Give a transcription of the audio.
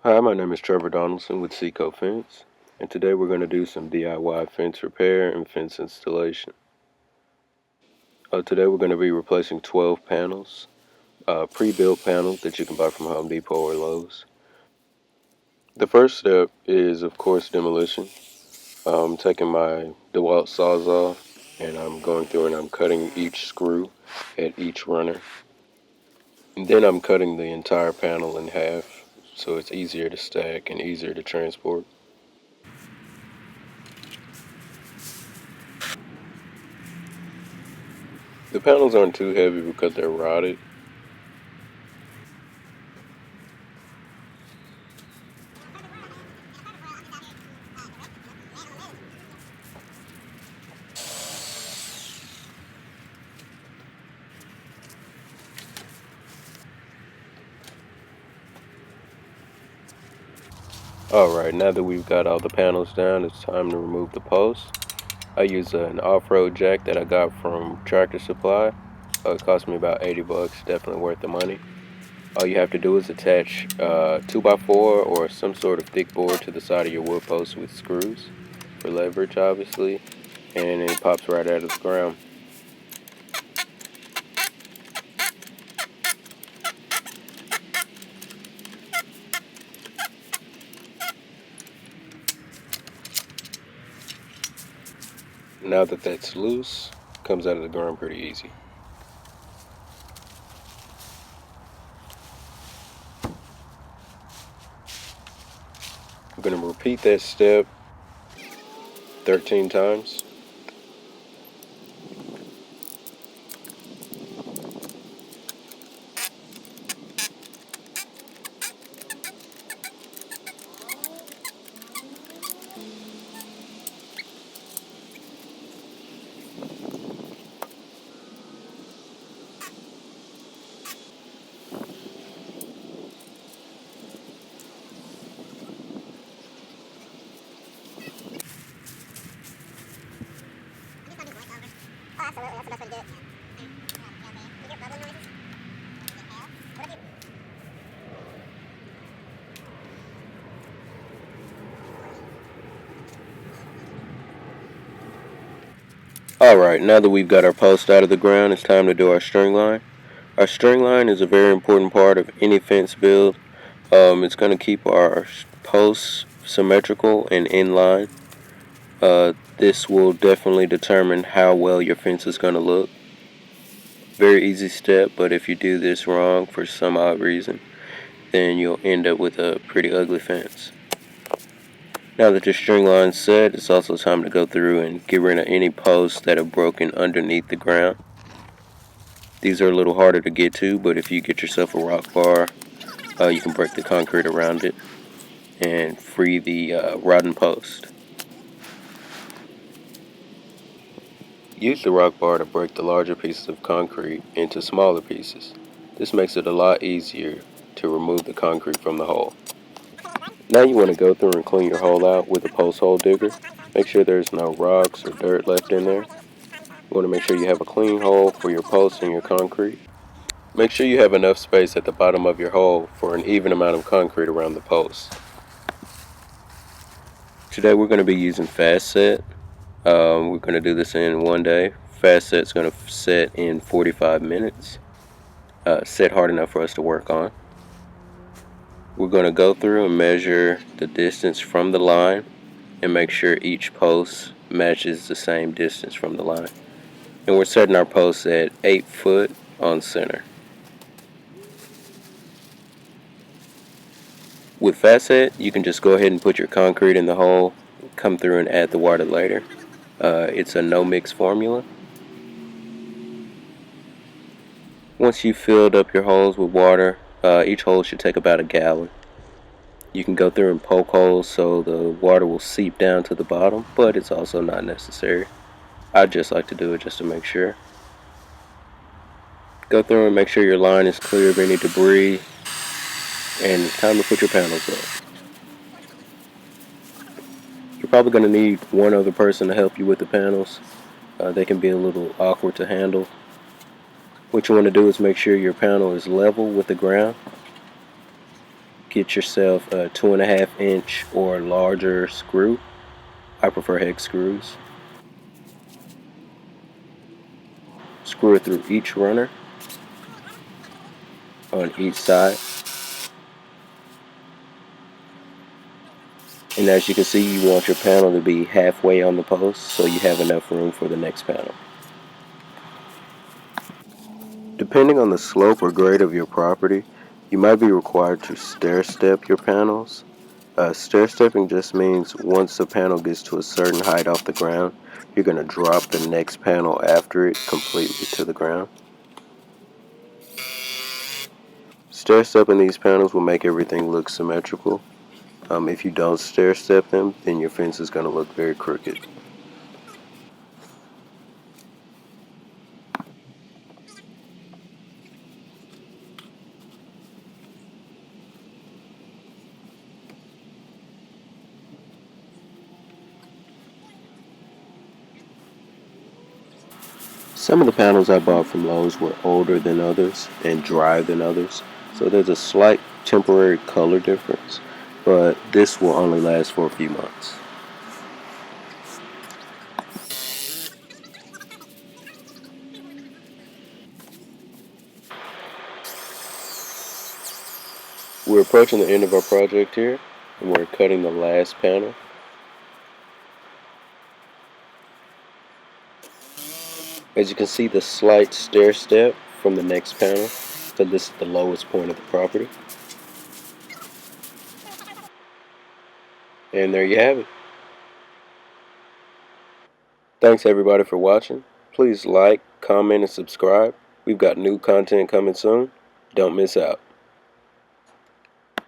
Hi, my name is Trevor Donaldson with Seco Fence, and today we're going to do some DIY fence repair and fence installation. Today we're going to be replacing 12 panels, pre-built panels that you can buy from Home Depot or Lowe's. The first step is, of course, demolition. I'm taking my DeWalt Sawzall and I'm going through and I'm cutting each screw at each runner. And then I'm cutting the entire panel in half so it's easier to stack and easier to transport. The panels aren't too heavy because they're rotted. Alright, now that we've got all the panels down, it's time to remove the posts. I use an off-road jack that I got from Tractor Supply. It cost me about 80 bucks, definitely worth the money. All you have to do is attach 2x4 or some sort of thick board to the side of your wood post with screws for leverage, obviously, and it pops right out of the ground. Now that that's loose, it comes out of the ground pretty easy. I'm going to repeat that step 13 times. Alright, now that we've got our post out of the ground, it's time to do our string line. Our string line is a very important part of any fence build. It's going to keep our posts symmetrical and in line. This will definitely determine how well your fence is going to look. Very easy step, but if you do this wrong for some odd reason, then you'll end up with a pretty ugly fence. Now that your string line's set, it's also time to go through and get rid of any posts that are broken underneath the ground. These are a little harder to get to, but if you get yourself a rock bar, you can break the concrete around it and free the rotten post. Use the rock bar to break the larger pieces of concrete into smaller pieces. This makes it a lot easier to remove the concrete from the hole. Now you want to go through and clean your hole out with a post hole digger. Make sure there's no rocks or dirt left in there. You want to make sure you have a clean hole for your posts and your concrete. Make sure you have enough space at the bottom of your hole for an even amount of concrete around the posts. Today we're going to be using Fast Set. We're going to do this in one day. Fast Set's going to set in 45 minutes. Set hard enough for us to work on. We're going to go through and measure the distance from the line and make sure each post matches the same distance from the line. And we're setting our posts at 8 foot on center. With Fast Set, you can just go ahead and put your concrete in the hole, come through and add the water later. It's a no-mix formula. Once you've filled up your holes with water, each hole should take about a gallon. You can go through and poke holes so the water will seep down to the bottom, but it's also not necessary. I just like to do it just to make sure. Go through and make sure your line is clear of any debris, and it's time to put your panels up. You're probably going to need one other person to help you with the panels. They can be a little awkward to handle. What you want to do is make sure your panel is level with the ground. get yourself a 2.5-inch or larger screw. I prefer hex screws. Screw it through each runner on each side. And as you can see, you want your panel to be halfway on the post so you have enough room for the next panel. Depending on the slope or grade of your property, you might be required to stair step your panels. Stair stepping just means once the panel gets to a certain height off the ground, you're going to drop the next panel after it completely to the ground. Stair stepping these panels will make everything look symmetrical. If you don't stair step them, then your fence is going to look very crooked. Some of the panels I bought from Lowe's were older than others and drier than others, so there's a slight temporary color difference, but this will only last for a few months. We're approaching the end of our project here, and we're cutting the last panel. As you can see, the slight stair step from the next panel, so this is the lowest point of the property. And there you have it. Thanks everybody for watching. Please like, comment, and subscribe. We've got new content coming soon. Don't miss out.